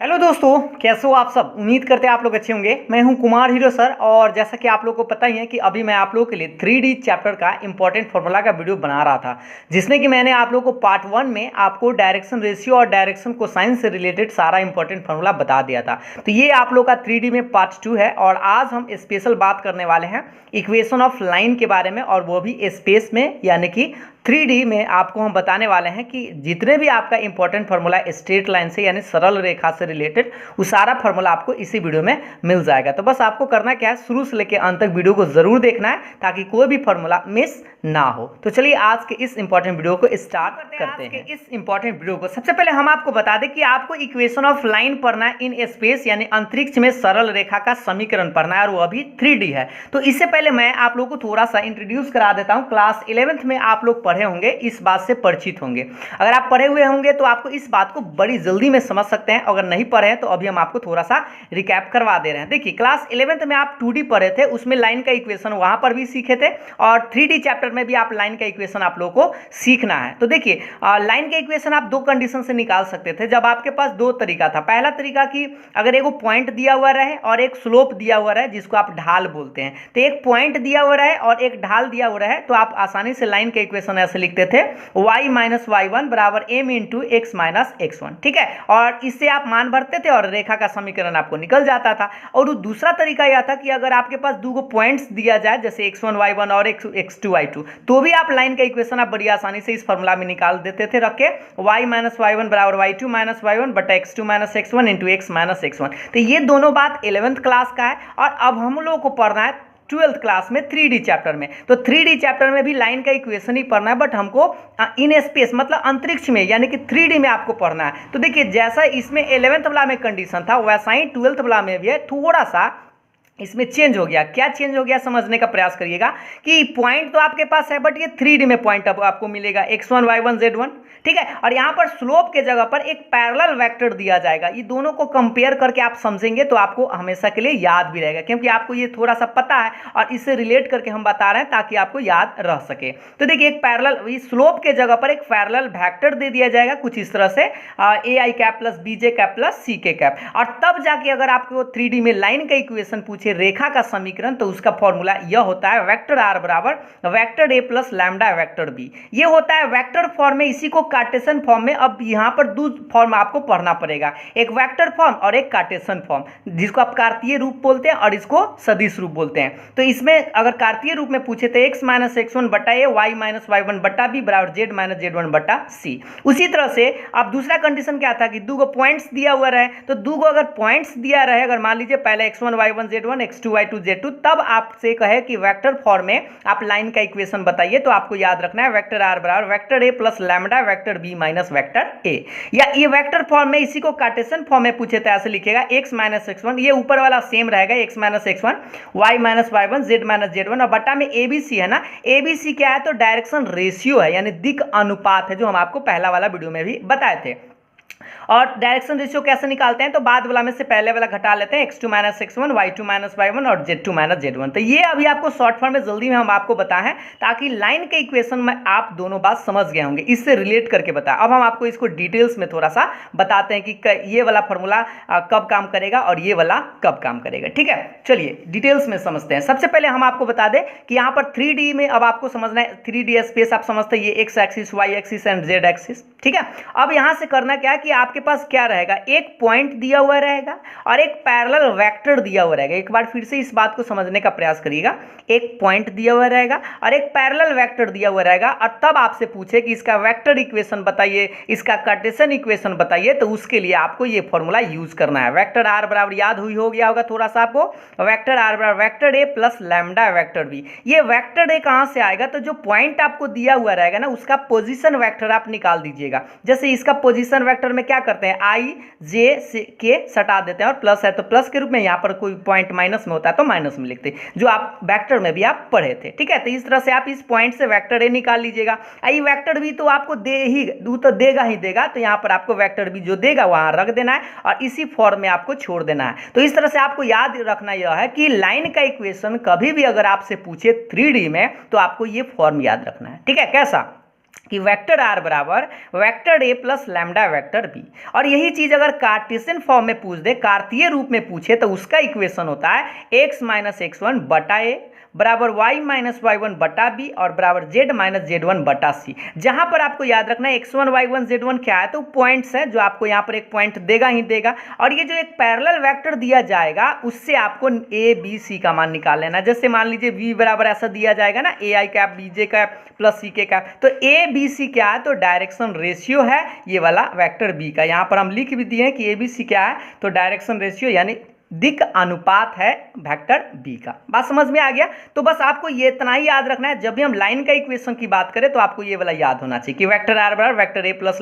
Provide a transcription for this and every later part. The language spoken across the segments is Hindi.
हेलो दोस्तों, कैसे हो आप सब। उम्मीद करते हैं आप लोग अच्छे होंगे। मैं हूं कुमार हीरो सर और जैसा कि आप लोग को पता ही है कि अभी मैं आप लोगों के लिए 3D चैप्टर का इंपॉर्टेंट फार्मूला का वीडियो बना रहा था, जिसमें कि मैंने आप लोगों को पार्ट 1 में आपको डायरेक्शन रेशियो और डायरेक्शन कोसाइन से रिलेटेड सारा इंपॉर्टेंट फार्मूला बता दिया था। तो ये आप लोग का 3D में पार्ट 2 है और आज हम स्पेशल बात करने वाले हैं इक्वेशन ऑफ लाइन के बारे में, और वो भी स्पेस में, यानी कि 3D में आपको हम बताने वाले हैं कि जितने भी आपका इंपॉर्टेंट फार्मूला स्ट्रेट लाइन से यानी सरल रेखा से रिलेटेड, वो सारा फार्मूला आपको इसी वीडियो में मिल जाएगा। तो बस आपको करना क्या है, शुरू से लेकर अंत तक वीडियो को जरूर देखना है ताकि कोई भी फार्मूला मिस ना हो। तो चलिए आज के इस इंपॉर्टेंट वीडियो को स्टार्ट करते हैं। इस इंपॉर्टेंट वीडियो को सबसे पहले हम आपको बता दें कि आपको इक्वेशन ऑफ लाइन पढ़ना है इन स्पेस, यानी अंतरिक्ष में सरल रेखा का समीकरण पढ़ना है, और वो अभी 3D है। तो इससे पहले मैं आप लोगों को थोड़ा सा इंट्रोड्यूस करा देता हूँ। क्लास 11th में आप लोग पढ़े होंगे, इस बात से परिचित होंगे। अगर आप पढ़े हुए होंगे तो आपको इस बात को बड़ी जल्दी में समझ सकते हैं। अगर नहीं पढ़े हैं तो अभी हम आपको थोड़ा सा रिकैप करवा दे रहे हैं। देखिए, क्लास 11th में आप 2D पढ़े थे, उसमें लाइन का इक्वेशन वहां पर भी सीखे थे, और 3D चैप्टर में भी आप लाइन का इक्वेशन आप लोगों को सीखना है। तो देखिए, लाइन का इक्वेशन आप दो कंडीशन से निकाल सकते थे जब आपके पास दो तरीका था। पहला तरीका कि अगर एक पॉइंट दिया हुआ रहे और एक स्लोप दिया हुआ रहे, जिसको आप ढाल बोलते हैं। तो एक पॉइंट दिया हुआ रहे और एक ढाल दिया हुआ रहे, तो आप आसानी से लाइन का इक्वेशन ऐसे लिखते थे, y माइनस y1 बराबर m into x minus x1। ठीक है, और इससे आप मान भरते थे और रेखा का समीकरण आपको निकल जाता था। और दूसरा तरीका यह था कि अगर आपके पास दो पॉइंट्स दिया जाए, जैसे x1 y1 और x2 y2, तो भी आप लाइन का इक्वेशन आप बड़ी आसानी से इस फॉर्मूला में निकाल देते थे, रख के y माइनस y1 बराबर y2 माइनस y1 बटा x2 minus x1 into x minus x1। तो ये दोनों बात 11th क्लास का है, और अब हम लोग को पढ़ना है 12th क्लास में 3D चैप्टर में। तो 3D चैप्टर में भी लाइन का इक्वेशन ही पढ़ना है, बट हमको इन स्पेस मतलब अंतरिक्ष में, यानी कि 3D में आपको पढ़ना है। तो देखिए, जैसा इसमें 11th वाला में कंडीशन था, वैसा ही 12th वाला में भी है। थोड़ा सा इसमें चेंज हो गया। क्या चेंज हो गया समझने का प्रयास करिएगा कि पॉइंट तो आपके पास है, बट ये 3D में पॉइंट अब आपको मिलेगा x1 y1 z1। ठीक है, और यहाँ पर स्लोप के जगह पर एक पैरेलल वेक्टर दिया जाएगा। ये दोनों को कंपेयर करके आप समझेंगे तो आपको हमेशा के लिए याद भी रहेगा, क्योंकि आपको ये थोड़ा सा पता है और इससे रिलेट करके हम बता रहे हैं ताकि आपको याद रह सके। तो देखिए, एक पैरेलल स्लोप के जगह पर एक पैरेलल वेक्टर दे दिया जाएगा कुछ इस तरह से, ai cap plus bj cap plus ck cap. और तब जाके अगर आपको 3D में लाइन का इक्वेशन पूछे, रेखा का समीकरण, तो उसका फॉर्मूला यह होता है वेक्टर आर बराबर vector A plus lambda vector B. ये होता है वेक्टर फॉर्म में, इसी को कार्टेशियन फॉर्म में। अब यहाँ पर दो फॉर्म आपको पढ़ना पड़ेगा, एक वेक्टर फॉर्म और एक कार्टेशियन फॉर्म, जिसको आप कार्तीय रूप बोलते हैं और इसको सदिश रूप बोलते हैं। तो इसमें अगर कार्तीय रूप में पूछे तो एक्स माइनस x1 बटा ए, वाई माइनस y1 बटा बी बराबर जेड माइनस z1 बटा सी। उसी तरह से अब दूसरा कंडीशन क्या था कि दो पॉइंट्स दिया हुआ रहे, तो दो अगर पॉइंट्स दिया रहे, अगर मान लीजिए पहले x1 y1 z1 x2 y2 z2, तब आपसे कहे कि वेक्टर फॉर्म में आप लाइन का इक्वेशन बताइए, तो आपको याद रखना है वेक्टर आर बराबर vector A plus lambda vector B minus vector A. या ये वेक्टर फॉर्म में, इसी को कार्टेशियन फॉर्म में पूछे तो ऐसे लिखेगा x माइनस x1, ये ऊपर वाला सेम रहेगा x minus x1, y minus y1 z minus z1, और बटा में abc है ना। abc क्या है, तो डायरेक्शन रेशियो है, यानी दिक् अनुपात है, जो हम आपको पहला वाला वीडियो में भी बताए थे। और डायरेक्शन रेशियो कैसे निकालते हैं, तो बाद वाला में से पहले वाला घटा लेते हैं, x2 minus x1 y2 minus y1 और z2 माइनस z1। तो ये अभी आपको शॉर्ट फॉर्म में जल्दी में हम आपको बताएं हैं, ताकि लाइन के इक्वेशन में आप दोनों बात समझ गए होंगे, इससे रिलेट करके बताएं। अब हम आपको इसको डिटेल्स में थोड़ा सा बताते हैं कि ये वाला फॉर्मूला कब काम करेगा और ये वाला कब काम करेगा। ठीक है, चलिए डिटेल्स में समझते हैं। सबसे पहले हम आपको बता दें कि यहाँ पर 3D में अब आपको समझना है, 3D स्पेस आप समझते हैं, ये X axis, Y axis and Z axis. ठीक है, अब यहाँ से करना क्या है कि आपके पास क्या रहेगा, एक पॉइंट दिया हुआ रहेगा और एक पैरेलल वेक्टर दिया हुआ रहेगा। एक बार फिर से इस बात को समझने का प्रयास करिएगा, एक पॉइंट दिया हुआ रहेगा और एक पैरेलल वेक्टर दिया हुआ रहेगा, और तब आपसे पूछे कि इसका वेक्टर इक्वेशन बताइए, इसका कार्टेशियन इक्वेशन बताइए, तो उसके लिए आपको ये फॉर्मूला यूज करना है। वेक्टर आर बराबर याद हुई हो गया होगा थोड़ा सा आपको, वेक्टर आर बराबर vector A plus lambda vector B. ये वेक्टर ए कहां से आएगा, तो जो पॉइंट आपको दिया हुआ रहेगा ना, उसका पोजीशन वेक्टर आप निकाल दीजिएगा। जैसे इसका पोजीशन वेक्टर में क्या करते हैं, आई जे के सटा देते हैं, और प्लस है तो प्लस के रूप में, यहाँ पर कोई पॉइंट माइनस में होता है तो माइनस में लिखते हैं, जो आप वेक्टर में भी आप पढ़े थे। ठीक है, तो इस तरह से आप इस पॉइंट से वेक्टर ए निकाल लीजिएगा। आई वेक्टर भी तो आपको देगा ही देगा, तो यहाँ पर आपको वेक्टर भी जो देगा वहां रख देना है और इसी फॉर्म में आपको छोड़ देना है। तो इस तरह से आपको याद रखना यह है कि लाइन का इक्वेशन कभी भी अगर आपसे पूछे 3D में, तो आपको ये फॉर्म याद रखना है। ठीक है, कैसा कि वेक्टर आर बराबर vector A plus lambda vector B. और यही चीज अगर कार्टेशियन फॉर्म में पूछ दे, कार्तीय रूप में पूछे, तो उसका इक्वेशन होता है x माइनस x1 बटा ए बराबर y माइनस y1 बटा बी और बराबर z माइनस z1 बटा सी। जहां पर आपको याद रखना है x1 y1 z1 क्या है, तो पॉइंट्स है जो आपको यहां पर एक पॉइंट देगा ही देगा। और ये जो एक पैरेलल वेक्टर दिया जाएगा उससे आपको a b c का मान निकाल लेना। जैसे मान लीजिए v बराबर ऐसा दिया जाएगा ना, a i cap b j cap plus c के कैप, तो a b c क्या है, तो डायरेक्शन रेशियो है ये वाला वेक्टर b का। यहाँ पर हम लिख भी दिए हैं कि a b c क्या है, तो डायरेक्शन रेशियो यानी दिक अनुपात है वेक्टर बी का। बात समझ में आ गया। तो बस आपको ये इतना ही याद रखना है, जब भी हम लाइन का इक्वेशन की बात करें तो आपको ये वाला याद होना चाहिए कि वेक्टर आर बराबर vector A plus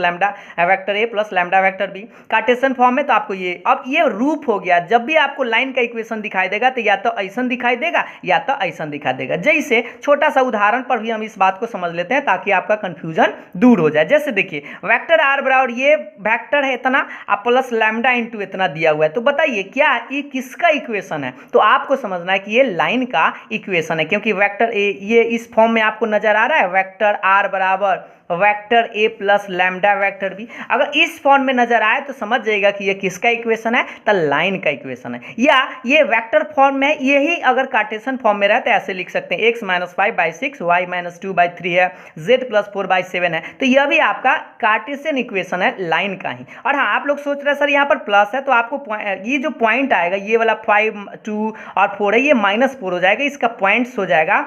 lambda vector B Cartesian form में। तो आपको ये अब ये रूप हो गया, जब भी आपको लाइन का इक्वेशन दिखाई देगा तो या तो ऐसा दिखाई देगा या तो ऐसा दिखाई देगा। जैसे छोटा सा उदाहरण पर भी हम इस बात को समझ लेते हैं ताकि आपका कंफ्यूजन दूर हो जाए। जैसे देखिए वेक्टर आर बराबर ये वेक्टर है इतना प्लस लैम्डा इंटू इतना दिया हुआ है, तो बताइए क्या ये किसका इक्वेशन है, तो आपको समझना है कि ये लाइन का इक्वेशन है, क्योंकि वेक्टर ए ये इस फॉर्म में आपको नजर आ रहा है, वेक्टर आर बराबर vector A plus lambda vector B. अगर इस फॉर्म में नजर आए तो समझ जाएगा कि ये किसका इक्वेशन है, तो लाइन का इक्वेशन है। या ये वेक्टर फॉर्म में, यही अगर कार्टेशियन फॉर्म में रहता है ऐसे लिख सकते हैं x माइनस 5/6 y माइनस 2/3 है z प्लस 4/7 है, तो यह भी आपका कार्टेशियन इक्वेशन है लाइन का ही। और हाँ, आप लोग सोच रहे हैं सर यहाँ पर प्लस है, तो आपको ये जो पॉइंट आएगा ये वाला 5 2 और 4 है, ये -4 हो जाएगा, इसका पॉइंट्स हो जाएगा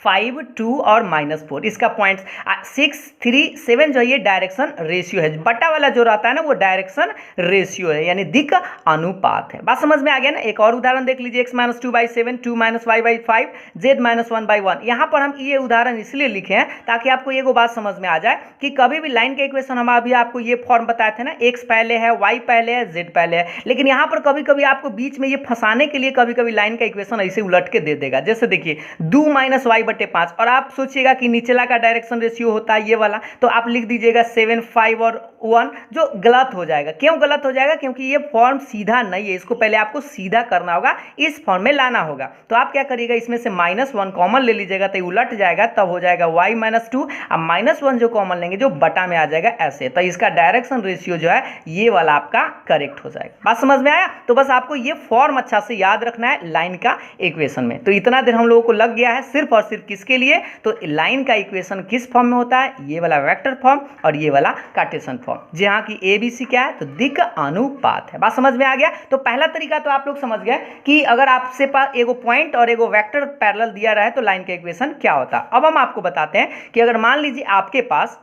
5 2 और -4, इसका पॉइंट 6 3 7 जो ये डायरेक्शन रेशियो है। बटा वाला जो रहता है ना वो डायरेक्शन रेशियो है, यानी दिक अनुपात है। बात समझ में आ गया ना। एक और उदाहरण देख लीजिए, x minus 2/7 2 minus y/5 z minus 1/1। यहाँ पर हम ये उदाहरण इसलिए लिखे हैं ताकि आपको ये बात समझ में आ जाए कि कभी भी लाइन के इक्वेशन हम अभी आपको ये फॉर्म बताए थे ना, x पहले है, y पहले है, z पहले है, लेकिन यहाँ पर कभी कभी आपको बीच में ये फंसाने के लिए कभी कभी लाइन का इक्वेशन ऐसे उलट के दे देगा। जैसे देखिए 2 माइनस y/5, और आप सोचिएगा कि नीचेला का डायरेक्शन रेशियो होता है ये वाला, तो आप लिख दीजिएगा 7 5 और 1, जो गलत हो जाएगा। क्यों गलत हो जाएगा, क्योंकि ये फॉर्म सीधा नहीं है, इसको पहले आपको सीधा करना होगा, इस फॉर्म में लाना होगा। तो आप क्या करिएगा, इसमें से -1 कॉमन ले लीजिएगा, तो उलट जाएगा, तब हो जाएगा y माइनस 2, अब -1 जो कॉमन लेंगे जो बटा में आ जाएगा ऐसे, तो इसका डायरेक्शन रेशियो जो है ये वाला आपका करेक्ट हो जाएगा। बात समझ में आया। तो बस आपको ये फॉर्म अच्छा से याद रखना है लाइन का इक्वेशन में। तो इतना देर हम लोगों को लग गया है सिर्फ और सिर्फ किसके लिए, तो लाइन का इक्वेशन किस फॉर्म में होता है, ये वाला वेक्टर फॉर्म और ये वाला कार्टेशियन फॉर्म, जहां की ABC क्या है, तो दिक अनुपात है। बात समझ में आ गया। तो पहला तरीका तो आप लोग समझ गए कि अगर आपसे पास एगो पॉइंट और एगो वेक्टर पैरेलल दिया रहा है तो लाइन का इक्वेशन क्या होता है। अब हम आपको बताते हैं कि अगर मान लीजिए आपके पास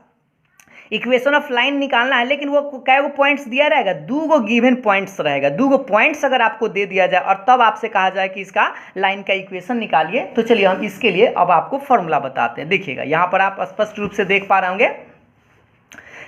इक्वेशन ऑफ लाइन निकालना है, लेकिन वो क्या पॉइंट्स दिया रहेगा, 2 गिवन पॉइंट्स रहेगा। 2 पॉइंट्स अगर आपको दे दिया जाए और तब आपसे कहा जाए कि इसका लाइन का इक्वेशन निकालिए, तो चलिए हम इसके लिए अब आपको फॉर्मूला बताते हैं। देखिएगा यहाँ पर आप स्पष्ट रूप से देख पा रहे होंगे।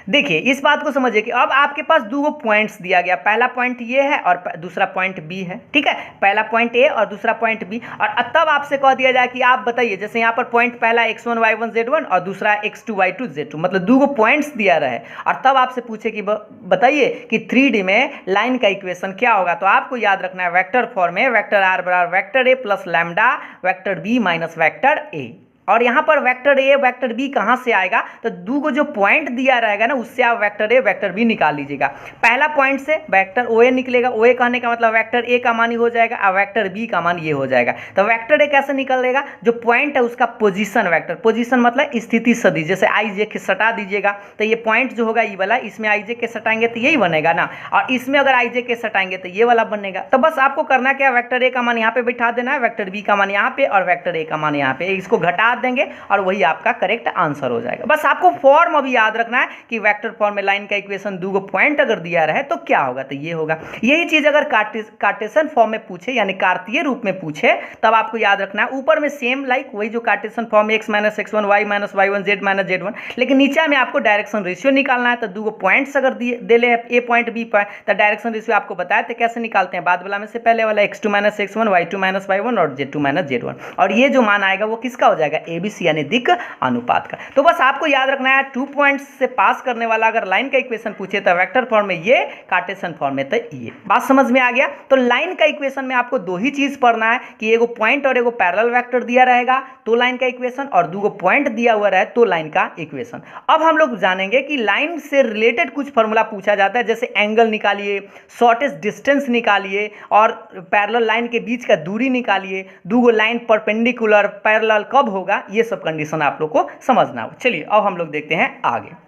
देखिए इस बात को समझिए कि अब आपके पास 2 पॉइंट्स दिया गया, पहला पॉइंट ये है और दूसरा पॉइंट बी है, ठीक है, पहला पॉइंट ए और दूसरा पॉइंट बी। और तब आपसे कह दिया जाए कि आप बताइए, जैसे यहाँ पर पॉइंट पहला x1 y1 z1 और दूसरा x2 y2 z2, मतलब 2 पॉइंट्स दिया रहे, और तब आपसे पूछे कि बताइए कि 3D में लाइन का इक्वेशन क्या होगा। तो आपको याद रखना है वेक्टर फॉर्म में वेक्टर आर बराबर vector A plus lambda vector B minus vector A. और यहाँ पर वेक्टर ए वेक्टर बी कहाँ से आएगा, तो 2 जो पॉइंट दिया रहेगा ना उससे आप वेक्टर ए वेक्टर बी निकाल लीजिएगा। पहला पॉइंट से वेक्टर ओ ए निकलेगा, ओ ए कहने का मतलब वेक्टर ए का मान ही हो जाएगा और वेक्टर बी का मान ये हो जाएगा। तो वेक्टर ए कैसे निकलेगा, जो पॉइंट है उसका पोजीशन वेक्टर, पोजीशन मतलब स्थिति सदिश, जैसे आई जे के सटा दीजिएगा, तो ये पॉइंट जो होगा ये वाला, इसमें आई जे के सटाएंगे तो यही बनेगा ना, और इसमें अगर आई जे के सटाएंगे तो ये वाला बनेगा। तो बस आपको करना क्या, वेक्टर ए का मान यहाँ पे बैठा देना है, वेक्टर बी का मान यहाँ पे और वेक्टर ए का मान यहाँ पे, इसको घटा देंगे और वही आपका करेक्ट आंसर हो जाएगा। बस आपको फॉर्म अभी याद रखना है कि वेक्टर फॉर्म में लाइन का इक्वेशन 2 पॉइंट अगर दिया रहे तो क्या होगा, तो ये होगा। यही चीज अगर कार्टेशियन फॉर्म में पूछे यानी कार्तीय रूप में पूछे तब आपको याद रखना है ऊपर में सेम लाइक वही जो Cartesian form x minus x1 y minus y1 z minus z1, लेकिन नीचे में आपको डायरेक्शन रेशियो निकालना है। तो 2 पॉइंट्स अगर दे ले ए पॉइंट बी पॉइंट, तो डायरेक्शन रेशियो आपको बताया तो कैसे निकालते हैं, बाद वाला में से पहले वाला x2 minus x1 y2 minus y1 और z2 माइनस z1, और ये जो मान आएगा वो किसका हो जाएगा, ABC यानी दिक् अनुपात का। तो बस आपको याद रखना है 2 पॉइंट्स से पास करने वाला अगर लाइन का इक्वेशन पूछे तो वेक्टर फॉर्म में ये, कार्टेशियन फॉर्म में तो ये। बात समझ में आ गया। तो लाइन का इक्वेशन में आपको दो ही चीज पढ़ना है कि एगो पॉइंट और एगो पैरेलल वेक्टर दिया रहेगा तो लाइन का इक्वेशन, और दूगो पॉइंट दिया हुआ रहे तो लाइन का इक्वेशन। अब हम लोग जानेंगे कि लाइन से रिलेटेड कुछ फॉर्मूला पूछा जाता है, जैसे एंगल निकालिए, शॉर्टेस्ट डिस्टेंस निकालिए और पैरेलल लाइन के बीच का दूरी निकालिए, दूगो लाइन परपेंडिकुलर पैरेलल कब होगा, ये सब कंडीशन आप लोग को समझना हो। चलिए अब हम लोग देखते हैं आगे,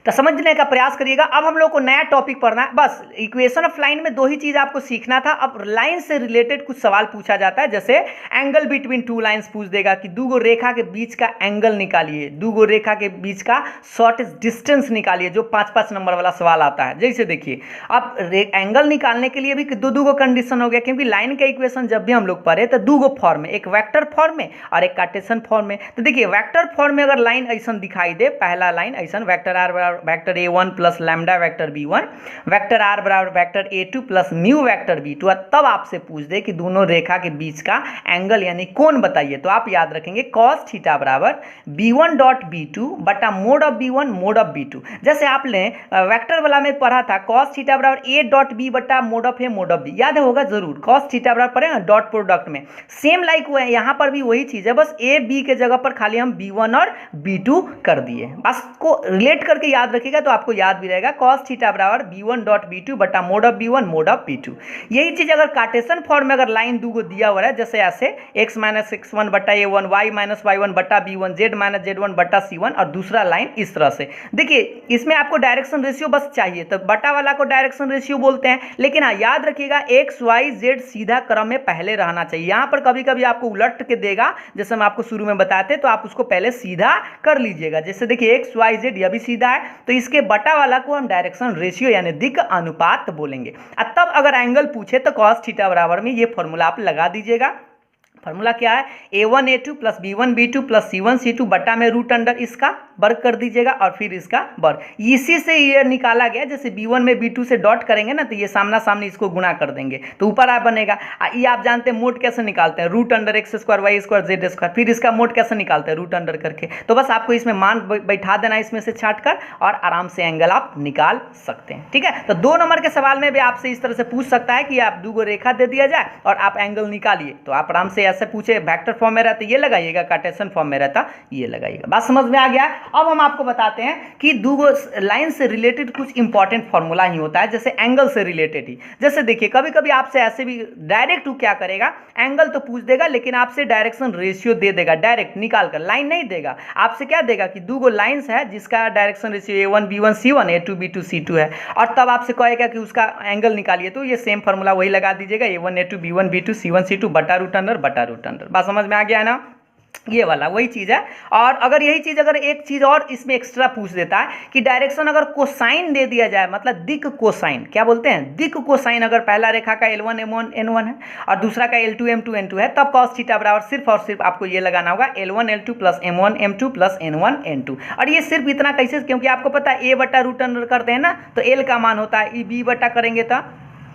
तो समझने का प्रयास करिएगा। अब हम लोग को नया टॉपिक पढ़ना है। बस इक्वेशन ऑफ लाइन में दो ही चीज आपको सीखना था। अब लाइन से रिलेटेड कुछ सवाल पूछा जाता है, जैसे एंगल बिटवीन टू लाइंस पूछ देगा कि दूगो रेखा के बीच का एंगल निकालिए, दूगो रेखा के बीच का शॉर्टेस्ट डिस्टेंस निकालिए, जो 5-5 नंबर वाला सवाल आता है। जैसे देखिए अब एंगल निकालने के लिए भी दो कंडीशन हो गया, क्योंकि लाइन का इक्वेशन जब भी हम लोग पढ़े तो दूगो फॉर्म में, एक वेक्टर फॉर्म में और एक कार्टेशियन फॉर्म में। तो देखिए वेक्टर फॉर्म में अगर लाइन ऐसा दिखाई दे, पहला लाइन ऐसा vector r vector a1 plus lambda vector b1, vector r बराबर vector a2 plus mu vector b2, तब आपसे पूछ दे कि दोनों रेखा के बीच का एंगल यानी कोण बताइए, तो आप याद रखेंगे cos थीटा बराबर b1 डॉट b2 बटा mode of b1 mode of b2। जैसे आपने वेक्टर वाला में पढ़ा था cos थीटा बराबर a डॉट b बटा mode of a mode of b, याद होगा जरूर। cos थीटा बराबर पढ़े ना डॉट प्रोडक्ट में, सेम लाइक हुआ है यहाँ पर भी वही चीज है, बस a b के जगह पर खाली हम b1 और b2 कर दिए। बस को रिलेट करके याद रखिएगा तो आपको याद भी रहेगा cos थीटा बराबर b1 डॉट b2 बटा mode of b1 mode of b2। यही चीज अगर कार्टेशियन फॉर्म में अगर लाइन दूगो दिया हुआ है, जैसे ऐसे x माइनस x1 बटा a1, y माइनस y1 बटा b1, z माइनस z1 बटा c1, और दूसरा लाइन इस तरह से। देखिए इसमें आपको डायरेक्शन रेशियो बस चाहिए, तो बटा वाला को डायरेक्शन रेशियो बोलते हैं, लेकिन हाँ याद रखिएगा x y z सीधा क्रम में पहले रहना चाहिए। यहाँ पर कभी कभी आपको उलट के देगा, जैसे हम आपको शुरू में बताते तो आप उसको पहले सीधा कर लीजिएगा। जैसे देखिए x y z यह भी सीधा है, तो इसके बटा वाला को हम डायरेक्शन रेशियो यानी दिक् अनुपात बोलेंगे। और तब अगर एंगल पूछे तो cos थीटा बराबर में ये फॉर्मूला आप लगा दीजिएगा। फॉर्मूला क्या है, a1 a2 plus b1 b2 plus c1 c2 बटा में रूट अंडर इसका वर्ग कर दीजिएगा और फिर इसका वर्ग। इसी से ये निकाला गया, जैसे b1 में b2 से डॉट करेंगे ना तो ये सामना सामने इसको गुणा कर देंगे तो ऊपर आ बनेगा। ये आप जानते हैं मोड कैसे निकालते हैं, root under X square Y square Z square, फिर इसका मोड कैसे निकालते हैं, रूट अंडर करके। तो बस आपको इसमें मान बैठा देना इसमें से छाट कर, और आराम से एंगल आप निकाल सकते हैं। ठीक है, तो 2 नंबर के सवाल में भी आपसे इस तरह से पूछ सकता है कि आप दूगो रेखा दे दिया जाए और आप एंगल निकालिए, तो आप आराम से ऐसे पूछे, वेक्टर फॉर्म में रहता ये लगाइएगा, कार्टेशियन फॉर्म में रहता ये लगाइएगा। बात समझ में आ गया। अब हम आपको बताते हैं कि दूगो लाइन से रिलेटेड कुछ इंपॉर्टेंट फॉर्मूला ही होता है, जैसे एंगल से रिलेटेड ही। जैसे देखिए कभी कभी आपसे ऐसे भी डायरेक्ट क्या करेगा, एंगल तो पूछ देगा लेकिन आपसे डायरेक्शन रेशियो दे देगा, डायरेक्ट निकाल कर, लाइन नहीं देगा। आपसे क्या देगा कि दूगो लाइंस है जिसका direction ratio a1 b1 c1 a2 b2 c2 है, और तब आपसे कहेगा कि उसका एंगल निकालिए, तो ये सेम फॉर्मूला वही लगा दीजिएगा, a1 a2 b1 b2 c1 c2 बटा रूट अंडर बटा रूट अंडर। बात समझ में आ गया है ना, ये वाला वही चीज है। और अगर यही चीज अगर एक चीज और इसमें एक्स्ट्रा पूछ देता है कि डायरेक्शन अगर कोसाइन दे दिया जाए, मतलब दिक् कोसाइन, क्या बोलते हैं, दिक् कोसाइन, अगर पहला रेखा का L1 M1 N1 है और दूसरा का L2 M2 N2 है, तब cos थीटा बराबर सिर्फ और सिर्फ आपको ये लगाना होगा L1 L2 plus M1 M2 plus N1 N2। और ये सिर्फ इतना कैसे, क्योंकि आपको पता है a बटा रूट अंडर करते हैं ना, तो L का मान होता है, b बटा करेंगे तो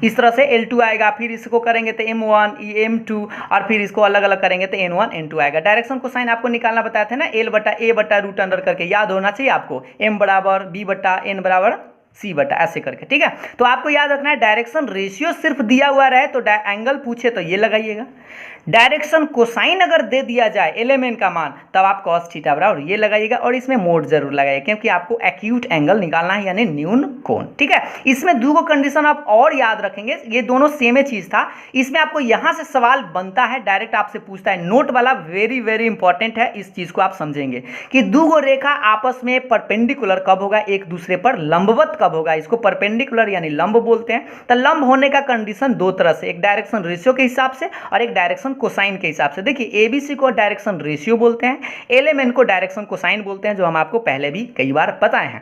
इस तरह से L2 आएगा, फिर इसको करेंगे तो M1 M2, और फिर इसको अलग अलग करेंगे तो N1 N2 आएगा। डायरेक्शन को साइन आपको निकालना बताए थे ना, L बटा A बटा रूट अंडर करके, याद होना चाहिए आपको, M बराबर B बटा N बराबर C बटा, ऐसे करके। ठीक है, तो आपको याद रखना है डायरेक्शन रेशियो सिर्फ दिया हुआ रहे तो एंगल पूछे तो ये लगाइएगा, डायरेक्शन कोसाइन अगर दे दिया जाए एलिमेंट का मान तब आप cos थीटा बराबर ये लगाइएगा, और इसमें मोड जरूर लगाइएगा क्योंकि आपको एक्यूट एंगल निकालना है यानी न्यून कोण। ठीक है, इसमें दो कंडीशन आप और याद रखेंगे, ये दोनों सेम चीज था। इसमें आपको यहां से सवाल बनता है, डायरेक्ट आपसे पूछता है, नोट वाला वेरी वेरी इंपॉर्टेंट है, इस चीज को आप समझेंगे कि दूगो रेखा आपस में परपेंडिकुलर कब होगा, एक दूसरे पर लंबवत कब होगा, इसको परपेंडिकुलर यानी लंब बोलते हैं। तो लंब होने का कंडीशन दो तरह से, एक डायरेक्शन रेशियो के हिसाब से और एक डायरेक्शन कोसाइन के हिसाब से। देखिए एबीसी को डायरेक्शन रेशियो बोलते हैं, एलएमएन को डायरेक्शन कोसाइन बोलते हैं, जो हम आपको पहले भी कई बार बताए हैं।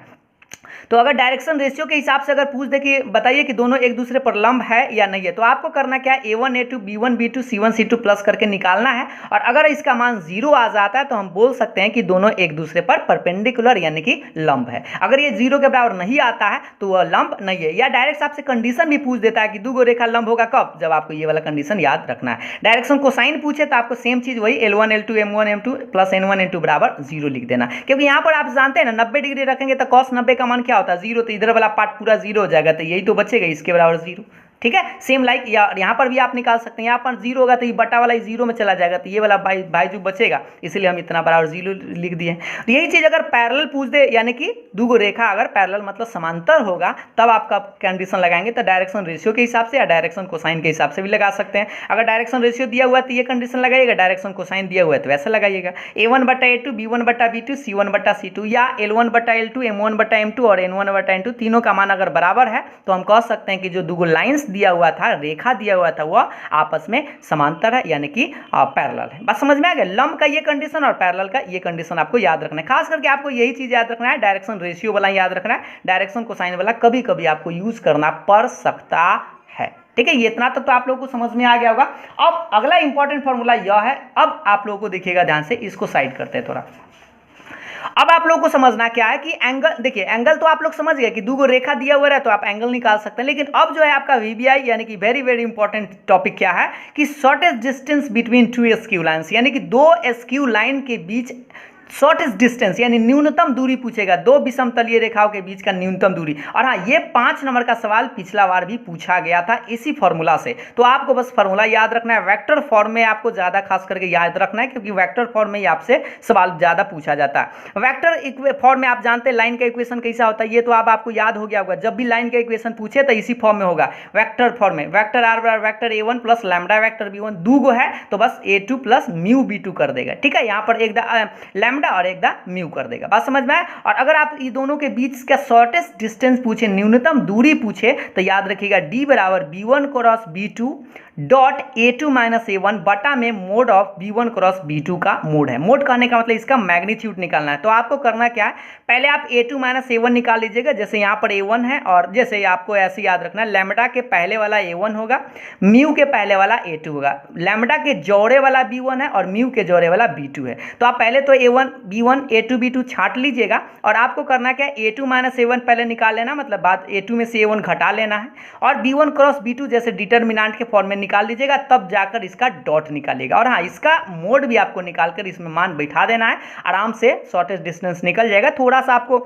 तो अगर डायरेक्शन रेशियो के हिसाब से अगर पूछ दे कि बताइए कि दोनों एक दूसरे पर लंब है या नहीं है, तो आपको करना क्या है, A1 A2 B1 B2 C1 C2 plus करके निकालना है। और अगर इसका मान 0 आ जाता है तो हम बोल सकते हैं कि दोनों एक दूसरे पर परपेंडिकुलर यानी कि लंब है। अगर ये 0 के बराबर नहीं आता है तो वह लंब नहीं है। या डायरेक्ट आपसे कंडीशन भी पूछ देता है कि दो रेखा लंब होगा कब, जब आपको ये वाला कंडीशन याद रखना है। डायरेक्शन कोसाइन पूछे तो आपको सेम चीज वही L1 L2 M1 M2 plus N1 N2 बराबर 0 लिख देना, क्योंकि यहाँ पर आप जानते हैं ना 90 डिग्री रखेंगे तो cos 90 का मान क्या होता है 0, तो इधर वाला पार्ट पूरा 0 हो जाएगा, तो यही तो बचेगा इसके बराबर 0। ठीक है, सेम लाइक यहाँ पर भी आप निकाल सकते हैं, यहाँ पर 0 होगा तो ये बटा वाला 0 में चला जाएगा, तो ये वाला बाईजू बचेगा, इसलिए हम इतना बराबर 0 लिख दिए। तो यही चीज अगर पैरेलल पूछ दे यानी कि दो रेखा अगर पैरेलल मतलब समांतर होगा तब आपका कंडीशन लगाएंगे, तो डायरेक्शन रेशियो के हिसाब से या डायरेक्शन कोसाइन के हिसाब से भी लगा सकते हैं। अगर डायरेक्शन रेशियो दिया हुआ है तो ये कंडीशन लगाइएगा, डायरेक्शन कोसाइन दिया हुआ है तो वैसे लगाइएगा। A1 बटा A2 B1 बटा B2 C1 बटा C2 या L1 बटा L2 M1 बटा M2 और N1 बटा N2 तीनों का मान अगर बराबर है तो हम कह सकते हैं कि जो दो लाइंस दिया हुआ था, रेखा दिया हुआ था, वह आपस में समांतर है यानी कि पैरेलल है। बस समझ में आ गया, लंब का ये कंडीशन और पैरेलल का ये कंडीशन आपको याद रखना है। खास करके आपको यही चीज याद रखना है, डायरेक्शन रेशियो वाला याद रखना है, डायरेक्शन कोसाइन वाला कभी कभी आपको यूज करना पड़ सकता है। ठीक है, ये इतना तक तो आप लोगों को समझ में आ गया होगा। अब अगला इंपॉर्टेंट फॉर्मूला यह है, अब आप लोगों को देखिएगा ध्यान से, इसको साइड करते हैं थोड़ा। अब आप लोगों को समझना क्या है कि एंगल, देखिए एंगल तो आप लोग समझ गए कि दो रेखा दिया हुआ है तो आप एंगल निकाल सकते हैं, लेकिन अब जो है आपका VBI यानी कि वेरी वेरी इंपॉर्टेंट टॉपिक क्या है कि shortest distance between two skew lines, यानी कि दो स्क्यू लाइन के बीच शॉर्टेस्ट डिस्टेंस यानी न्यूनतम दूरी पूछेगा, दो विषमतलीय रेखाओं के बीच का न्यूनतम दूरी। और हाँ, ये 5 नंबर का सवाल पिछला बार भी पूछा गया था इसी फॉर्मूला से, तो आपको बस फॉर्मूला याद रखना है। वेक्टर फॉर्म में आपको ज़्यादा खास करके याद रखना है, क्योंकि वेक्टर फॉर्म में ही आपसे सवाल ज़्यादा पूछा जाता है। वेक्टर फॉर्म में आप जानते हैं लाइन का इक्वेशन कैसा होता है, ये तो आपको याद हो गया होगा। जब भी लाइन का इक्वेशन पूछे तो इसी फॉर्म में होगा, वेक्टर फॉर्म में। वेक्टर आर बराबर vector A1 plus lambda vector B1, दो गो है तो बस A2 प्लस म्यू B2 कर देगा। ठीक है, यहाँ पर एक लैम्डा और एक द म्यू कर देगा, बात समझ में आए। और अगर आप ये दोनों के बीच का शॉर्टेस्ट डिस्टेंस पूछे, न्यूनतम दूरी पूछे, तो याद रखिएगा D बराबर B1 cross B2 dot A2 minus A1 बटा में mode of B1 cross B2 का मोड है। मोड कहने का मतलब इसका मैग्नीट्यूड निकालना है। तो आपको करना क्या है, पहले आप A2 माइनस A1 निकाल लीजिएगा, जैसे यहाँ पर A1 है और जैसे आपको ऐसे याद रखना है, लैम्डा के पहले वाला A1 होगा, म्यू के पहले वाला A2 होगा, लैम्डा के जोड़े वाला B1 है और म्यू के जोड़े वाला B2 है। तो आप पहले तो A1 B1 A2 B2 छांट लीजिएगा और आपको करना क्या है, A2 माइनस A1 पहले निकाल लेना, मतलब बात A2 में से A1 घटा लेना है, और B1 क्रॉस B2 जैसे डिटर्मिनेंट के फॉर्म में निकाल लीजिएगा, तब जाकर इसका डॉट निकालेगा। और हाँ, इसका मोड भी आपको निकालकर इसमें मान बैठा देना है, आराम से शॉर्टेस्ट डिस्टेंस निकल जाएगा। थोड़ा सा आपको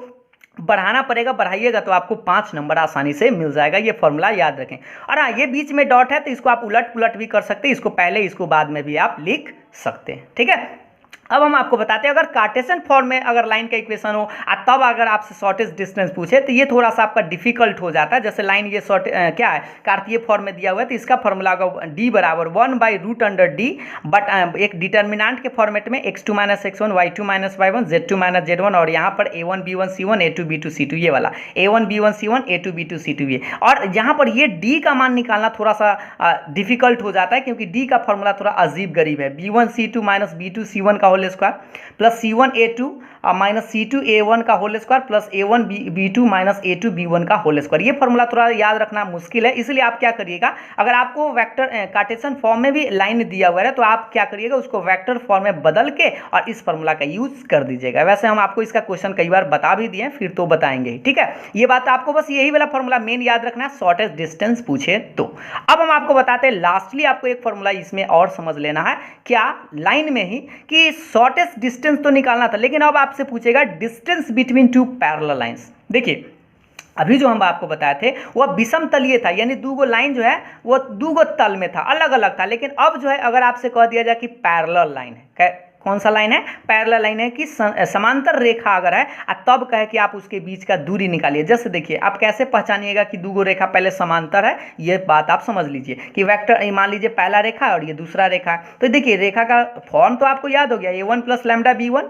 बढ़ाना पड़ेगा, बढ़ाइएगा तो आपको 5 नंबर आसानी से मिल जाएगा। ये फॉर्मूला याद रखें। और हाँ, ये बीच में डॉट है तो इसको आप उलट पुलट भी कर सकते हैं, इसको पहले इसको बाद में भी आप लिख सकते हैं। ठीक है, अब हम आपको बताते हैं, अगर कार्टेशियन फॉर्म में अगर लाइन का इक्वेशन हो तब अगर आपसे शॉर्टेस्ट डिस्टेंस पूछे तो ये थोड़ा सा आपका डिफिकल्ट हो जाता है। जैसे लाइन ये क्या है, कार्तीय फॉर्म में दिया हुआ है, तो इसका फॉर्मूला होगा D बराबर 1/√D, बट एक डिटर्मिनेंट के फॉर्मेट में x2 minus x1 y2 minus y1 z2 minus z1, और यहाँ पर A1 B1 C1 A2 B2 C2, ये वाला A1 B1 C1 A2 B2 C2 ये। और यहाँ पर ये D का मान निकालना थोड़ा सा डिफिकल्ट हो जाता है, क्योंकि D का फॉर्मूला थोड़ा अजीब गरीब है। B1 C2 minus B2 C1 का whole square plus C1 A2 minus C2 A1 का whole square plus A1 B2 minus A2 B1 का होल स्क्वायर। ये फॉर्मूला थोड़ा याद रखना मुश्किल है, इसलिए आप क्या करिएगा, अगर आपको वेक्टर कार्टेशियन फॉर्म में भी लाइन दिया हुआ है तो आप क्या करिएगा, उसको वेक्टर फॉर्म में बदल के और इस फॉर्मूला का यूज कर दीजिएगा। वैसे हम आपको इसका क्वेश्चन कई बार बता भी दिए, फिर तो बताएंगे। ठीक है, ये बात आपको बस यही वाला फॉर्मूला मेन याद रखना है, शॉर्टेस्ट डिस्टेंस पूछे तो। अब हम आपको बताते हैं, लास्टली आपको एक फॉर्मूला इसमें और समझ लेना है, क्या लाइन में ही, कि शॉर्टेस्ट डिस्टेंस तो निकालना था, लेकिन अब आपसे पूछेगा distance between two parallel lines. देखिए, अभी जो हम आपको बताए थे वह विषम तलीय था, यानी दो लाइन जो है वो दो तल में था, अलग अलग था। लेकिन अब जो है अगर आपसे कह दिया जाए कि पैरेलल लाइन है, कौन सा लाइन है, पैरेलल लाइन है, कि समांतर रेखा अगर है तब कहे कि आप उसके बीच का दूरी निकालिए। जैसे देखिए, आप कैसे पहचानिएगा कि दो रेखा पहले समांतर है, ये बात आप समझ लीजिए कि वेक्टर, मान लीजिए पहला रेखा और ये दूसरा रेखा है, तो देखिए रेखा का फॉर्म तो आपको याद हो गया, A1 plus lambda B1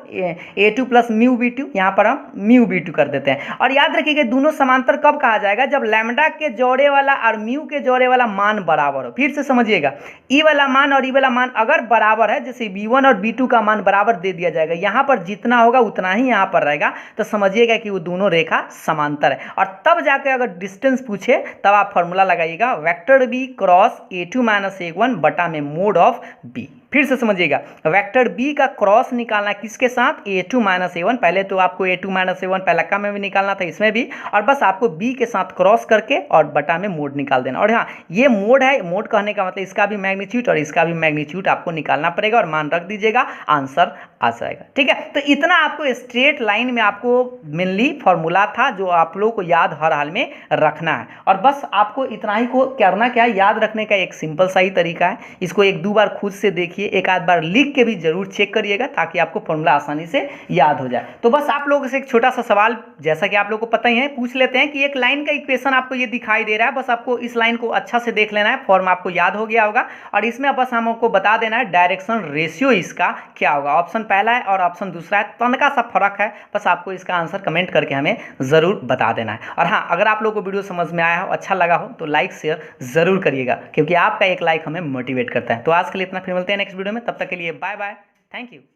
A2 plus mu B2, यहाँ पर हम म्यू B2 कर देते हैं। और याद रखिएगा दोनों समांतर कब कहा जाएगा, जब लैम्डा के जोड़े वाला और म्यू के जोड़े वाला मान बराबर हो। फिर से समझिएगा, ई वाला मान और ई वाला मान अगर बराबर है, जैसे B1 और B2 का मान बराबर दे दिया जाएगा, यहाँ पर जितना होगा उतना ही यहाँ पर रहेगा, तो समझिएगा कि वो दोनों रेखा समांतर है। और तब जाके अगर डिस्टेंस पूछे तब आप फॉर्मूला लगाइएगा, vector B cross a2 - a1 बटा में मोड ऑफ बी। फिर से समझिएगा, वेक्टर बी का क्रॉस निकालना किसके साथ, a2 - a1। पहले तो आपको a2 - a1 पहलका में भी निकालना था, इसमें भी, और बस आपको b के साथ क्रॉस करके और बटा में मोड निकाल देना। और हाँ, ये मोड है, मोड कहने का मतलब इसका भी मैग्नीट्यूड और इसका भी मैग्नीट्यूड आपको निकालना पड़ेगा और मान रख दीजिएगा, आंसर आ जाएगा। ठीक है, तो इतना आपको स्ट्रेट लाइन में आपको मेनली फॉर्मूला था जो आप लोगों को याद हर हाल में रखना है। और बस आपको इतना ही को करना क्या है, याद रखने का एक सिंपल सा ही तरीका है। इसको एक दो बार खुद से देखिए, एक आध बार लिख के भी जरूर चेक करिएगा ताकि आपको फॉर्मूला आसानी से याद हो जाए। तो बस आप लोगों से एक छोटा सा सवाल, जैसा कि आप लोगों को पता ही है, पूछ लेते हैं कि एक लाइन का इक्वेशन आपको ये दिखाई दे रहा है, बस आपको इस लाइन को अच्छा से देख लेना है, फॉर्म आपको याद हो गया होगा, और इसमें बस हमको बता देना है डायरेक्शन रेशियो इसका क्या होगा। ऑप्शन पहला है और ऑप्शन दूसरा है, तनका सा फर्क है, बस आपको इसका आंसर कमेंट करके हमें जरूर बता देना है। और हाँ, अगर आप लोगों को वीडियो समझ में आया हो, अच्छा लगा हो, तो लाइक शेयर जरूर करिएगा, क्योंकि आपका एक लाइक हमें मोटिवेट करता है। तो आज के लिए इतना, फिर मिलते हैं नेक्स्ट वीडियो में, तब तक के लिए बाय बाय, थैंक यू।